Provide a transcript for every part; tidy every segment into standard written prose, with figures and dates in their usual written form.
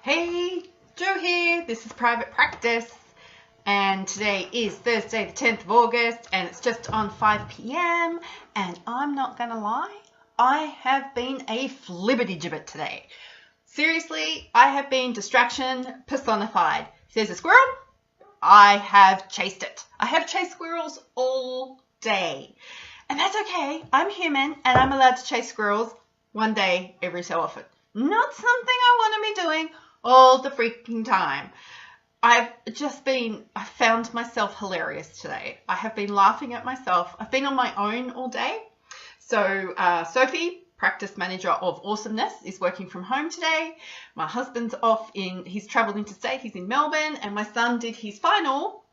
Hey, Jo here. This is Private Practice, and today is Thursday the 10th of August, and it's just on 5 p.m. and I'm not gonna lie, I have been a flibbertigibbet today. Seriously, I have been distraction personified. If there's a squirrel, I have chased it. I have chased squirrels all day, and that's okay. I'm human and I'm allowed to chase squirrels one day every so often. Not something I want to be doing all the freaking time. I found myself hilarious today. I have been laughing at myself. I've been on my own all day. So Sophie, practice manager of Awesomeness, is working from home today. My husband's he's travelled interstate, he's in Melbourne, and my son did his final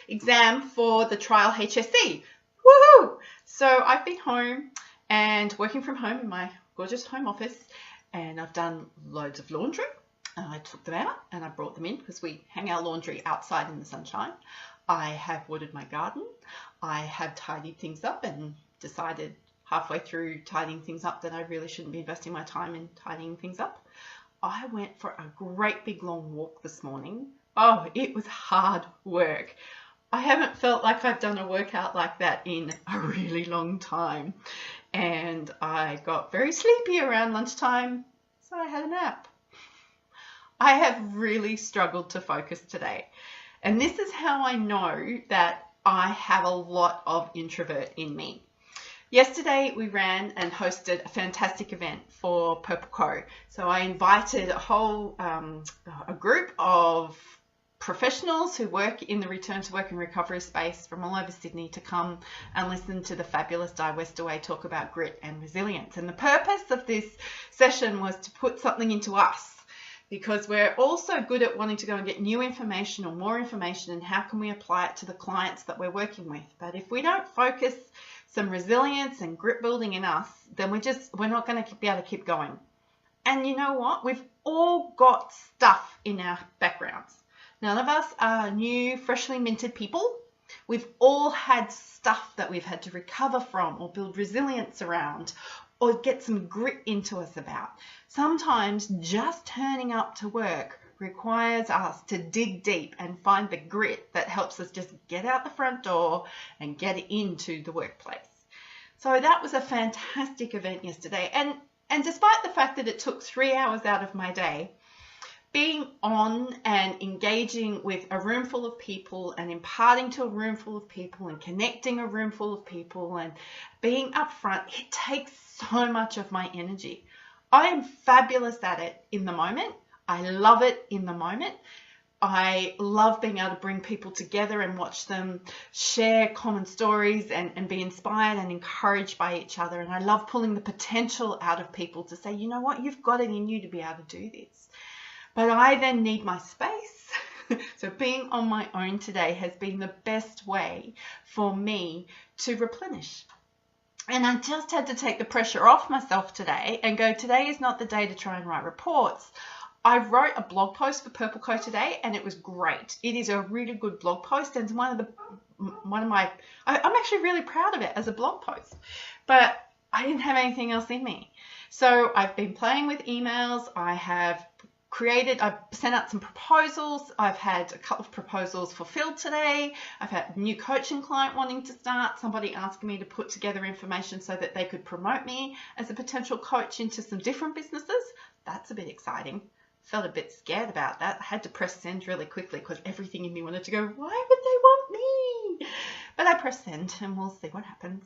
exam for the trial HSC. Woohoo! So I've been home and working from home in my gorgeous home office, and I've done loads of laundry. I took them out and I brought them in because we hang our laundry outside in the sunshine. I have watered my garden. I have tidied things up and decided halfway through tidying things up that I really shouldn't be investing my time in tidying things up. I went for a great big long walk this morning. Oh, it was hard work. I haven't felt like I've done a workout like that in a really long time. And I got very sleepy around lunchtime, so I had a nap. I have really struggled to focus today. And this is how I know that I have a lot of introvert in me. Yesterday we ran and hosted a fantastic event for Purple Co. So I invited a group of professionals who work in the return to work and recovery space from all over Sydney to come and listen to the fabulous Di Westaway talk about grit and resilience. And the purpose of this session was to put something into us, because we're all so good at wanting to go and get new information or more information, and how can we apply it to the clients that we're working with. But if we don't focus some resilience and grit building in us, then we're not going to be able to keep going. And you know what? We've all got stuff in our backgrounds. None of us are new, freshly minted people. We've all had stuff that we've had to recover from or build resilience around or get some grit into us about. Sometimes just turning up to work requires us to dig deep and find the grit that helps us just get out the front door and get into the workplace. So that was a fantastic event yesterday. And despite the fact that it took 3 hours out of my day, being on and engaging with a room full of people and imparting to a room full of people and connecting a room full of people and being upfront, it takes so much of my energy. I am fabulous at it in the moment. I love it in the moment. I love being able to bring people together and watch them share common stories and be inspired and encouraged by each other. And I love pulling the potential out of people to say, you know what, you've got it in you to be able to do this. But I then need my space. So being on my own today has been the best way for me to replenish. And I just had to take the pressure off myself today and go, today is not the day to try and write reports. I wrote a blog post for Purple Co today, and it was great. It is a really good blog post, and I'm actually really proud of it as a blog post. But I didn't have anything else in me. So I've been playing with emails. I've sent out some proposals. I've had a couple of proposals fulfilled today. I've had a new coaching client wanting to start, somebody asking me to put together information so that they could promote me as a potential coach into some different businesses. That's a bit exciting. Felt a bit scared about that. I had to press send really quickly because everything in me wanted to go, why would they want me? But I pressed send and we'll see what happens.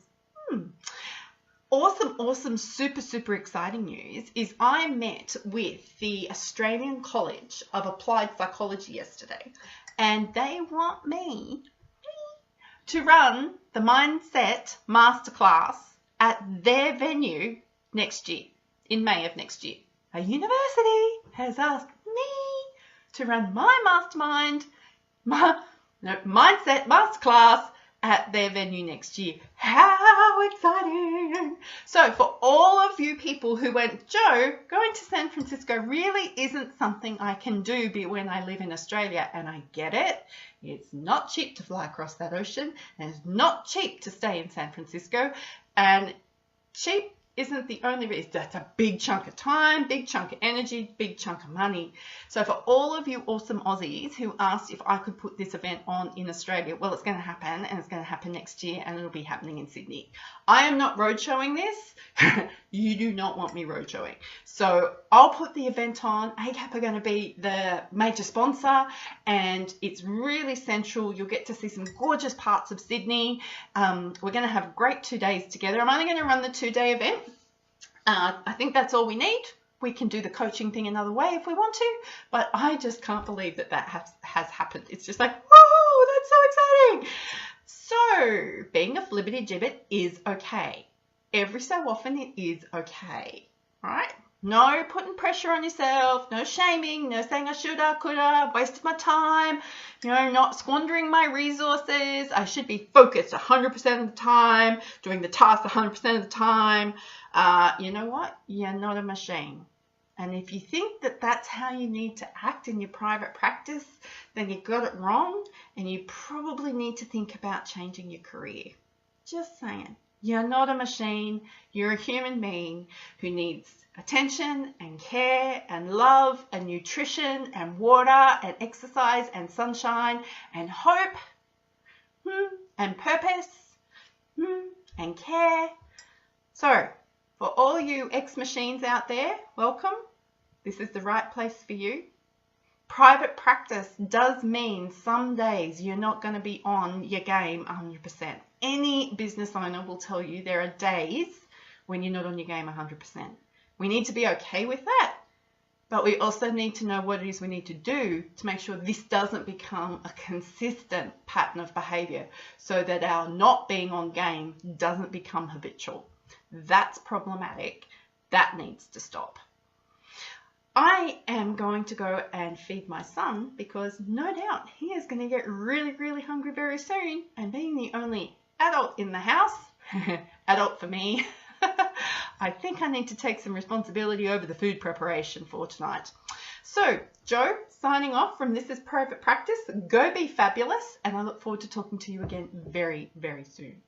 Awesome, super exciting news is I met with the Australian College of Applied Psychology yesterday, and they want me to run the Mindset Masterclass at their venue next year, in May of next year. A university has asked me to run my Mindset Masterclass at their venue next year. How exciting! So for all of you people who went, Jo, going to San Francisco really isn't something I can do when I live in Australia, and I get it. It's not cheap to fly across that ocean, and it's not cheap to stay in San Francisco, and cheap isn't the only reason. That's a big chunk of time, big chunk of energy, big chunk of money. So for all of you awesome Aussies who asked if I could put this event on in Australia, well, it's going to happen, and it's going to happen next year, and it'll be happening in Sydney. I am not road showing this. You do not want me road showing. So I'll put the event on. ACAP are going to be the major sponsor, and it's really central. You'll get to see some gorgeous parts of Sydney. We're going to have a great 2 days together. I'm only going to run the 2-day event. I think that's all we need. We can do the coaching thing another way if we want to, but I just can't believe that has happened. It's just like, whoa, that's so exciting. So being a flibbity gibbet is okay. Every so often it is okay, all right? No putting pressure on yourself, no shaming, no saying I shoulda, coulda, wasted my time, not squandering my resources. I should be focused 100% of the time, doing the task 100% of the time. You know what? You're not a machine. And if you think that that's how you need to act in your private practice, then you got it wrong, and you probably need to think about changing your career. Just saying. You're not a machine. You're a human being who needs attention and care and love and nutrition and water and exercise and sunshine and hope and purpose and care. So for all you ex-machines out there, welcome. This is the right place for you. Private practice does mean some days you're not going to be on your game 100%. Any business owner will tell you there are days when you're not on your game 100%. We need to be okay with that, but we also need to know what it is we need to do to make sure this doesn't become a consistent pattern of behavior, so that our not being on game doesn't become habitual. That's problematic. That needs to stop. I am going to go and feed my son, because no doubt he is going to get really, really hungry very soon. And being the only adult in the house, adult for me, I think I need to take some responsibility over the food preparation for tonight. So, Jo, signing off from This is Private Practice. Go be fabulous, and I look forward to talking to you again very, very soon.